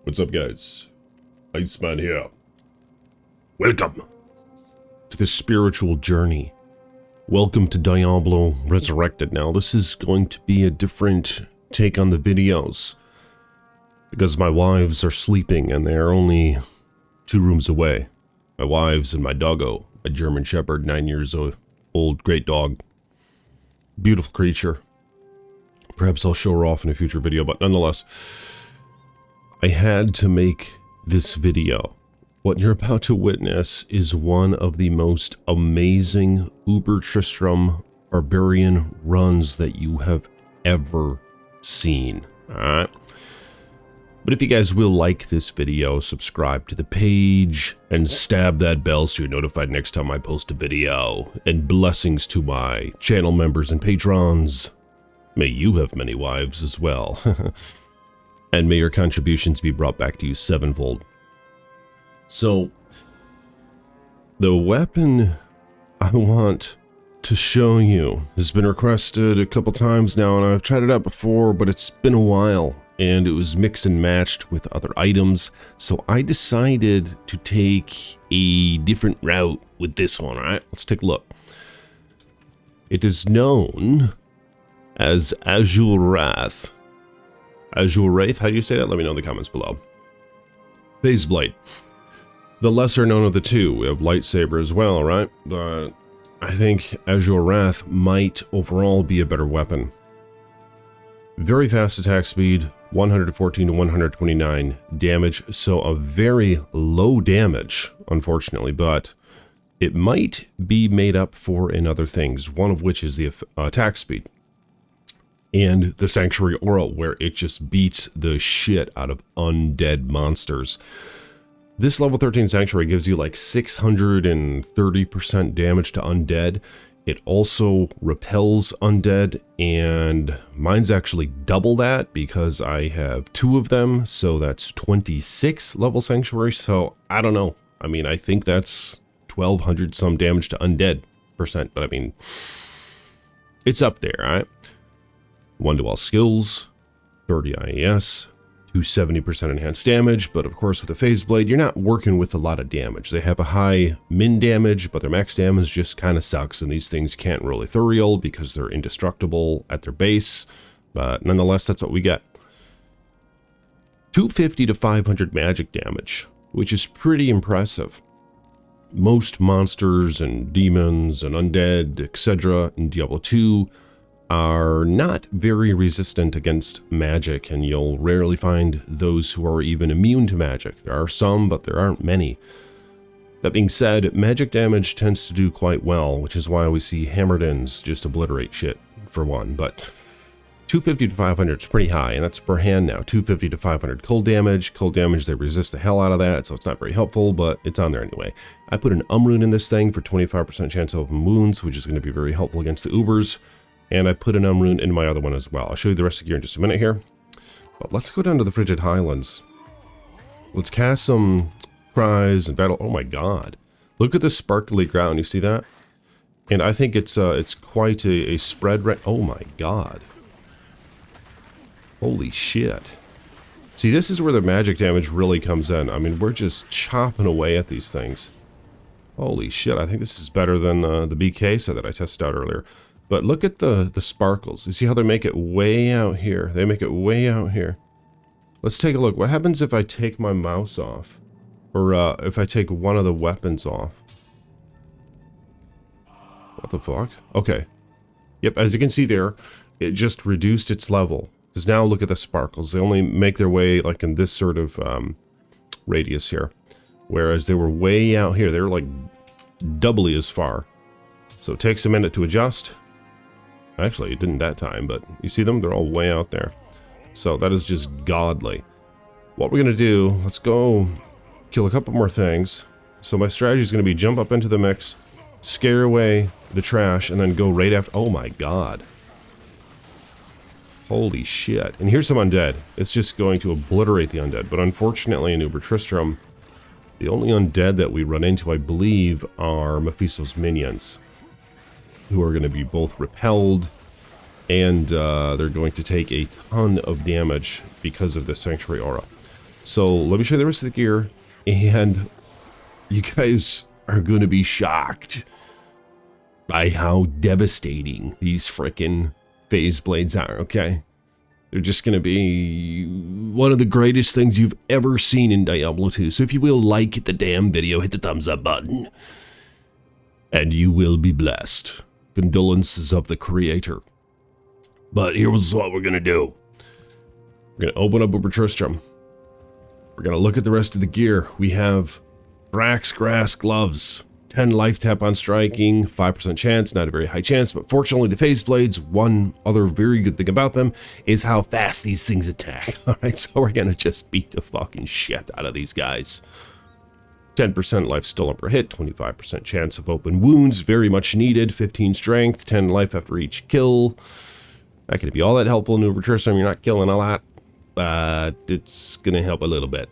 What's up, guys? Iceman here. Welcome to this spiritual journey. Welcome to Diablo Resurrected. Now, this is going to be a different take on the videos because my wives are sleeping and they are only 2 rooms away. My wives and my doggo, a German Shepherd, 9 years old, great dog. Beautiful creature. Perhaps I'll show her off in a future video, but nonetheless, I had to make this video. What you're about to witness is one of the most amazing Uber Tristram barbarian runs that you have ever seen. Alright? But if you guys will like this video, subscribe to the page, and stab that bell so you're notified next time I post a video. And blessings to my channel members and patrons. May you have many wives as well. And may your contributions be brought back to you 7-fold. So, the weapon I want to show you has been requested a couple times now, and I've tried it out before, but it's been a while, and it was mixed and matched with other items, so I decided to take a different route with this one, alright? Let's take a look. It is known as Azurewrath. Azurewrath, how do you say that? Let me know in the comments below. Phase Blade. The lesser known of the two. We have Lightsaber as well, right? But I think Azurewrath might overall be a better weapon. Very fast attack speed, 114 to 129 damage, so a very low damage, unfortunately, but it might be made up for in other things, one of which is the attack speed. And the Sanctuary Aura, where it just beats the shit out of undead monsters. This level 13 Sanctuary gives you like 630% damage to undead. It also repels undead, and mine's actually double that because I have 2 of them, so that's 26 level Sanctuary, so I don't know. I mean, I think that's 1200 some damage to undead percent, but I mean, it's up there, alright? 1 to all skills, 30 IAS, 270% enhanced damage, but of course with the Phase Blade, you're not working with a lot of damage. They have a high min damage, but their max damage just kind of sucks, and these things can't roll ethereal because they're indestructible at their base, but nonetheless, that's what we get. 250 to 500 magic damage, which is pretty impressive. Most monsters and demons and undead, etc. in Diablo 2 are not very resistant against magic, and you'll rarely find those who are even immune to magic. There are some, but there aren't many. That being said, magic damage tends to do quite well, which is why we see Hammered-ins just obliterate shit, for one, but 250 to 500 is pretty high, and that's per hand now. 250 to 500 cold damage. Cold damage, they resist the hell out of that, so it's not very helpful, but it's on there anyway. I put an rune in this thing for 25% chance of open wounds, which is going to be very helpful against the Ubers. And I put an rune in my other one as well. I'll show you the rest of the gear in just a minute here. But let's go down to the Frigid Highlands. Let's cast some cries and battle. Oh my god. Look at the sparkly ground. You see that? And I think it's quite a spread. Oh my god. Holy shit. See, this is where the magic damage really comes in. I mean, we're just chopping away at these things. Holy shit. I think this is better than the BK set that I tested out earlier. But look at the sparkles. You see how they make it way out here? They make it way out here. Let's take a look. What happens if I take my mouse off? Or if I take one of the weapons off? What the fuck? Okay. Yep, as you can see there, it just reduced its level. Because now look at the sparkles. They only make their way like in this sort of radius here. Whereas they were way out here. They were like doubly as far. So it takes a minute to adjust. Actually, it didn't that time, but you see them? They're all way out there. So that is just godly. What we're going to do, let's go kill a couple more things. So my strategy is going to be jump up into the mix, scare away the trash, and then go right after. Oh my god. Holy shit. And here's some undead. It's just going to obliterate the undead. But unfortunately in Uber Tristram, the only undead that we run into, I believe, are Mephisto's minions, who are going to be both repelled, and they're going to take a ton of damage because of the Sanctuary Aura. So let me show you the rest of the gear, and you guys are going to be shocked by how devastating these frickin' phase blades are, okay? They're just going to be one of the greatest things you've ever seen in Diablo 2. So if you will like the damn video, hit the thumbs up button, and you will be blessed. Condolences of the creator. But here's what we're going to do. We're going to open up Uber Tristram. We're going to look at the rest of the gear. We have Brax Grass Gloves. 10 life tap on striking, 5% chance, not a very high chance, but fortunately the phase blades, one other very good thing about them is how fast these things attack. Alright, so we're gonna just beat the fucking shit out of these guys. 10% life stolen per hit, 25% chance of open wounds, very much needed, 15 strength, 10 life after each kill. Not gonna be all that helpful in Uber Tristram, you're not killing a lot, but it's gonna help a little bit.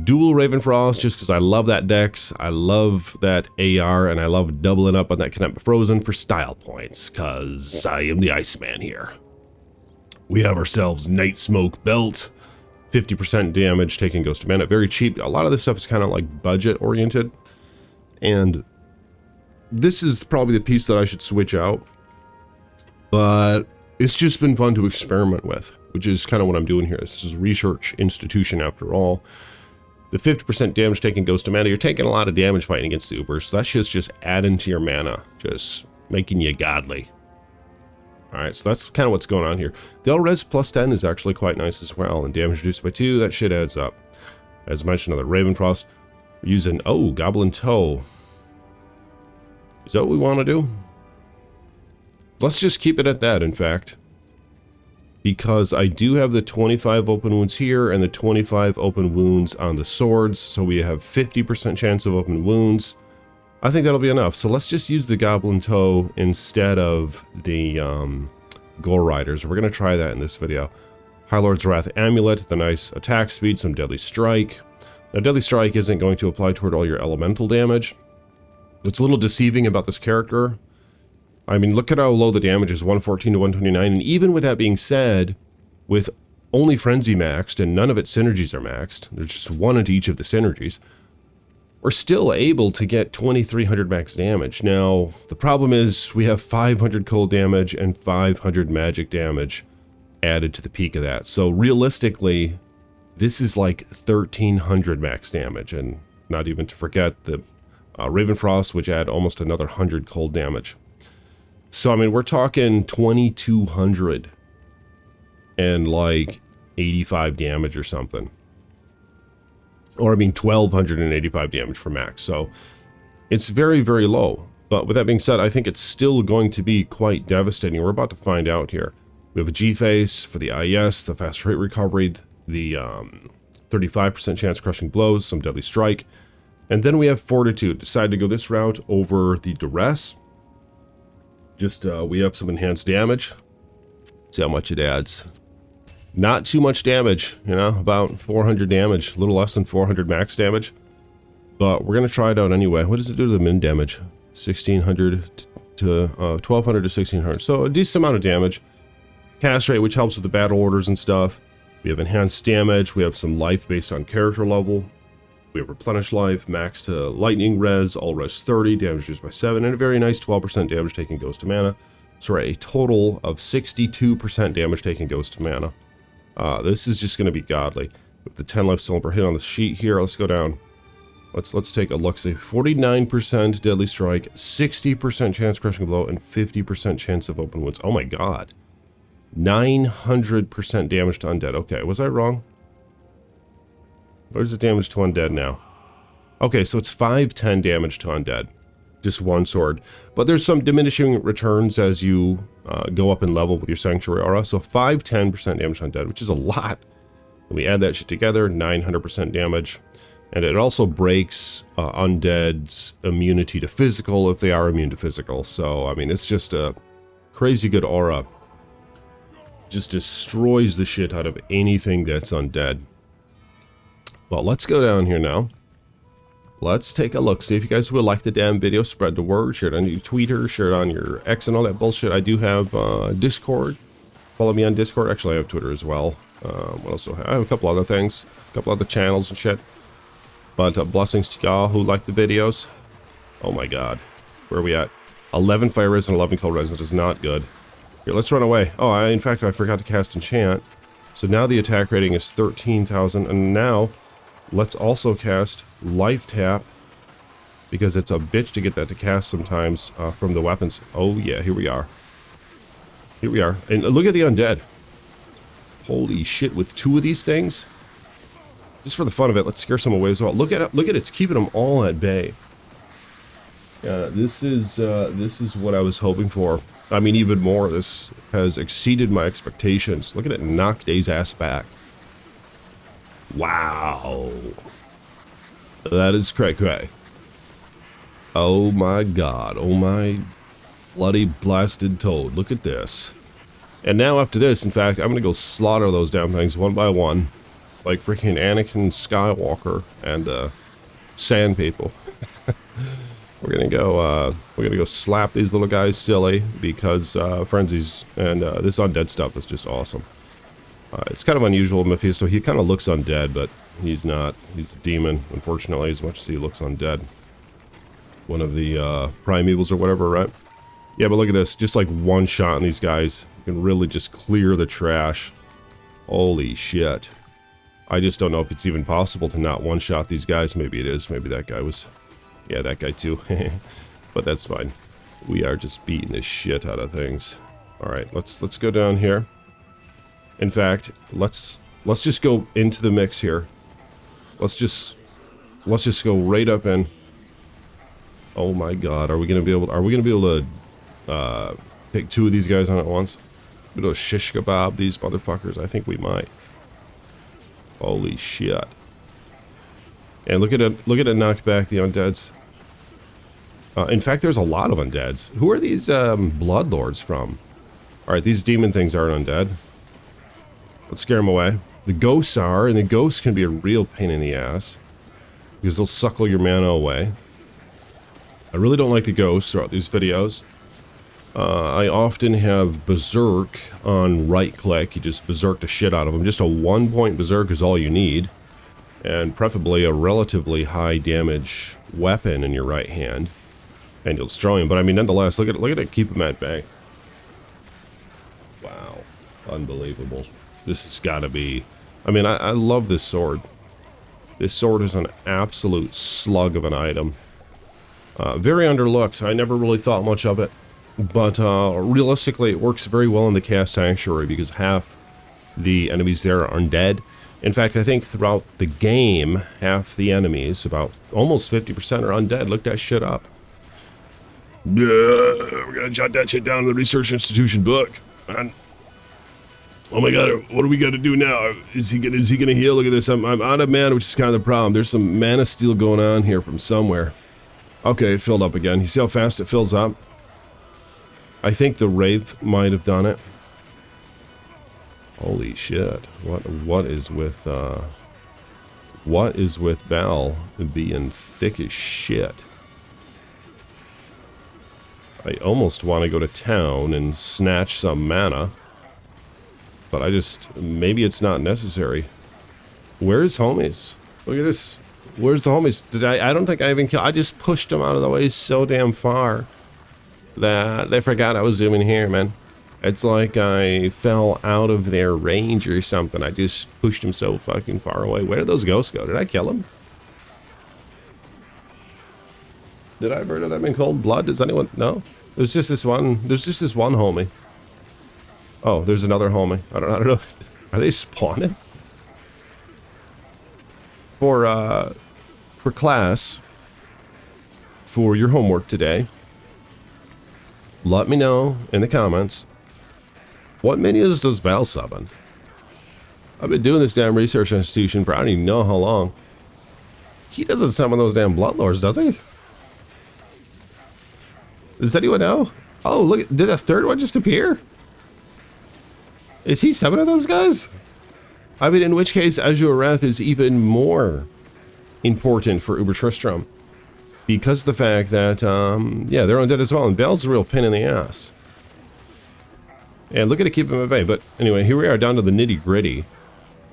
Dual Ravenfrost, just because I love that dex, I love that AR, and I love doubling up on that Connect Frozen for style points, because I am the Iceman here. We have ourselves Night Smoke Belt, 50% damage, taking Ghost of Mana, very cheap. A lot of this stuff is kind of like budget oriented, and this is probably the piece that I should switch out, but it's just been fun to experiment with, which is kind of what I'm doing here. This is a research institution after all. The 50% damage taking Ghost of Mana, you're taking a lot of damage fighting against the Ubers, so that's just adding to your mana, just making you godly. Alright, so that's kind of what's going on here. The L-Res plus 10 is actually quite nice as well, and damage reduced by 2, that shit adds up. As mentioned, another Ravenfrost. We're using, oh, Goblin Toe. Is that what we want to do? Let's just keep it at that, in fact. Because I do have the 25 open wounds here and the 25 open wounds on the swords, so we have 50% chance of open wounds. I think that'll be enough. So let's just use the Goblin Toe instead of the Gore Riders. We're going to try that in this video. High Lord's Wrath Amulet, the nice attack speed, some Deadly Strike. Now Deadly Strike isn't going to apply toward all your elemental damage. What's a little deceiving about this character, I mean, look at how low the damage is, 114 to 129, and even with that being said, with only Frenzy maxed, and none of its synergies are maxed, there's just one into each of the synergies, we're still able to get 2300 max damage. Now, the problem is, we have 500 cold damage and 500 magic damage added to the peak of that, so realistically, this is like 1300 max damage, and not even to forget the Ravenfrost, which add almost another 100 cold damage. So, I mean, we're talking 2200 and like 85 damage or something. Or, I mean, 1285 damage for max. So, it's very, very low. But with that being said, I think it's still going to be quite devastating. We're about to find out here. We have a G-Face for the IES, the fast rate recovery, the 35% chance crushing blows, some Deadly Strike. And then we have Fortitude. Decided to go this route over the Duress. Just, we have some enhanced damage. See how much it adds. Not too much damage, you know, about 400 damage, a little less than 400 max damage. But we're going to try it out anyway. What does it do to the min damage? 1600 to 1200 to 1600. So a decent amount of damage. Cast rate, which helps with the battle orders and stuff. We have enhanced damage. We have some life based on character level. We have Replenish Life, max to Lightning Res, all res 30, damage reduced by 7, and a very nice 12% damage taking Ghost of Mana. So we're at a total of 62% damage taking Ghost of Mana. This is just going to be godly. With the 10 life stolen per hit on the sheet here, let's go down. Let's take a look. See, 49% Deadly Strike, 60% chance crushing blow, and 50% chance of open wounds. Oh my god. 900% damage to undead. Okay, was I wrong? Where's the damage to undead now? Okay, so it's 510 damage to undead. Just one sword. But there's some diminishing returns as you go up in level with your Sanctuary Aura. So 510% damage to undead, which is a lot. And we add that shit together, 900% damage. And it also breaks undead's immunity to physical if they are immune to physical. So, I mean, it's just a crazy good aura. Just destroys the shit out of anything that's undead. Well, let's go down here now. Let's take a look. See if you guys will like the damn video. Spread the word. Share it on your Twitter. Share it on your X and all that bullshit. I do have Discord. Follow me on Discord. Actually, I have Twitter as well. What else do I have? I have a couple other things. A couple other channels and shit. But blessings to y'all who like the videos. Oh my god. Where are we at? 11 fire res and 11 cold res. That is not good. Here, let's run away. Oh, in fact, I forgot to cast enchant. So now the attack rating is 13,000. And now, let's also cast life tap. Because it's a bitch to get that to cast sometimes from the weapons. Oh yeah, here we are. Here we are. And look at the undead. Holy shit, with 2 of these things? Just for the fun of it, let's scare some away as well. Look at it, it's keeping them all at bay. This is what I was hoping for. I mean, even more. This has exceeded my expectations. Look at it knock Day's ass back. Wow. That is cray-cray. Oh my god. Oh my bloody blasted toad. Look at this. And now after this, in fact, I'm going to go slaughter those damn things one by one. Like freaking Anakin Skywalker and sand people. We're gonna go slap these little guys silly because frenzies and this undead stuff is just awesome. It's kind of unusual. Mephisto, he kind of looks undead, but he's not. He's a demon, unfortunately, as much as he looks undead. One of the primevals or whatever, right? Yeah, but look at this. Just like one shot on these guys, you can really just clear the trash. Holy shit. I just don't know if it's even possible to not one-shot these guys. Maybe it is. Maybe that guy was... Yeah, that guy too. But that's fine. We are just beating the shit out of things. Alright, let's go down here. In fact, let's just go into the mix here. Let's just go right up in. Oh my god, are we gonna be able to pick 2 of these guys on at once? We're gonna shish kebab these motherfuckers. I think we might. Holy shit. And look at it knock back the undeads. In fact, there's a lot of undeads. Who are these bloodlords from? Alright, these demon things aren't undead. Let's scare them away. The ghosts are, and the ghosts can be a real pain in the ass. Because they'll suckle your mana away. I really don't like the ghosts throughout these videos. I often have Berserk on right click. You just Berserk the shit out of them. Just a 1-point Berserk is all you need. And preferably a relatively high damage weapon in your right hand. And you'll destroy him. But I mean, nonetheless, look at it keep him at bay. Wow. Unbelievable. This has got to be... I mean, I love this sword. This sword is an absolute slug of an item. Very underlooked. I never really thought much of it. But realistically, it works very well in the Cast Sanctuary because half the enemies there are undead. In fact, I think throughout the game, half the enemies, about almost 50%, are undead. Look that shit up. Yeah, we're gonna jot that shit down in the Research Institution book. Man. Oh my god, what do we gotta do now? Is he gonna heal? Look at this. I'm out of mana, which is kind of the problem. There's some mana steal going on here from somewhere. Okay, it filled up again. You see how fast it fills up? I think the Wraith might have done it. Holy shit. What is with Val being thick as shit? I almost want to go to town and snatch some mana. But I just... Maybe it's not necessary. Where's homies? Look at this. Where's the homies? I don't think I even killed... I just pushed them out of the way so damn far that they forgot I was zooming here, man. It's like I fell out of their range or something. I just pushed them so fucking far away. Where did those ghosts go? Did I kill them? Did I murder them in cold blood? Does anyone know? There's just this one homie. Oh, there's another homie. I don't know. Are they spawning? For class, for your homework today, let me know in the comments, what minions does Val summon? I've been doing this damn research institution for I don't even know how long. He doesn't summon those damn bloodlords, does he? Does anyone know? Oh, look, did a third one just appear? Is he summoning those guys? I mean, in which case, Azurewrath is even more important for Uber Tristram. Because of the fact that, yeah, they're undead as well, and Val's a real pain in the ass. And look at it keep him at bay. But anyway, here we are down to the nitty-gritty.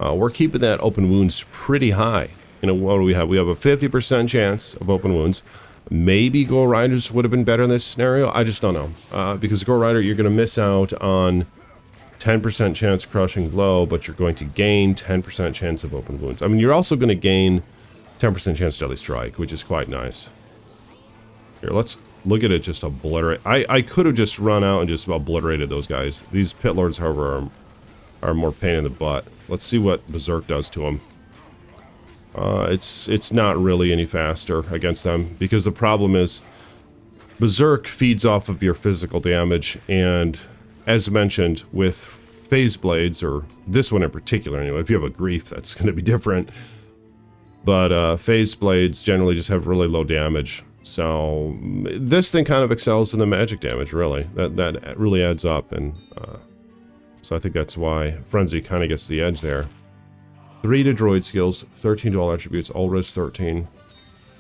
we're keeping that open wounds pretty high. You know, what do we have? We have a 50% chance of open wounds. Maybe Gore Riders would have been better in this scenario. I just don't know. Because Gore Rider, you're going to miss out on 10% chance crushing blow, but you're going to gain 10% chance of open wounds. I mean, you're also going to gain 10% chance deadly strike, which is quite nice. Here, let's look at it just obliterate. I could have just run out and just obliterated those guys. These pit lords, however, are more pain in the butt. Let's see what Berserk does to them. It's not really any faster against them, because the problem is Berserk feeds off of your physical damage, and as mentioned with phase blades, or this one in particular anyway, if you have a grief, that's going to be different. But phase blades generally just have really low damage. So this thing kind of excels in the magic damage, really. That really adds up, and so I think that's why Frenzy kind of gets the edge there. 3 to droid skills, 13 to all attributes, all res 13.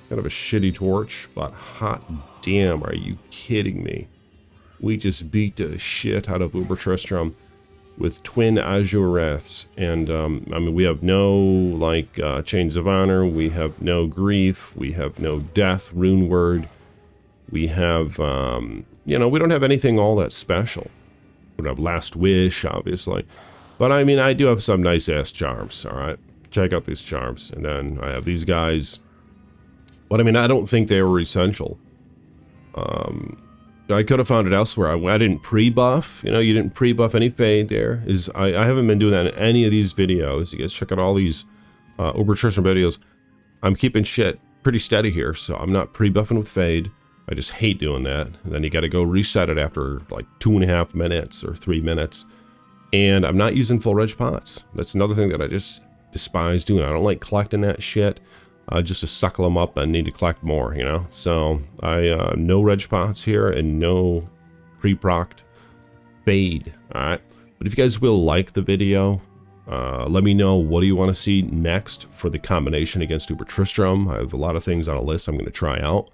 Kind of a shitty torch, but hot damn, are you kidding me? We just beat the shit out of Uber Tristram with twin Azurewraths, and I mean, we have no like Chains of Honor, we have no grief, we have no death, rune word, we have you know, we don't have anything all that special. We don't have Last Wish, obviously, but I mean, I do have some nice ass charms. All right, check out these charms, and then I have these guys. But I mean, I don't think they were essential. I could have found it elsewhere. I didn't pre-buff. You know, you didn't pre-buff any fade there. I haven't been doing that in any of these videos. You guys check out all these Uber Tristram videos. I'm keeping shit pretty steady here, so I'm not pre-buffing with fade. I just hate doing that. And then you got to go reset it after like 2.5 minutes or 3 minutes. And I'm not using full reg pots. That's another thing that I just despise doing. I don't like collecting that shit. Just to suckle them up, I need to collect more, you know? So, no reg pots here and no pre-procced fade, alright? But if you guys will like the video, let me know what do you want to see next for the combination against Uber Tristram. I have a lot of things on a list I'm going to try out.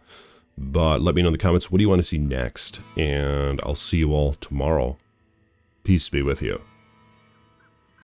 But let me know in the comments, what do you want to see next? And I'll see you all tomorrow. Peace be with you.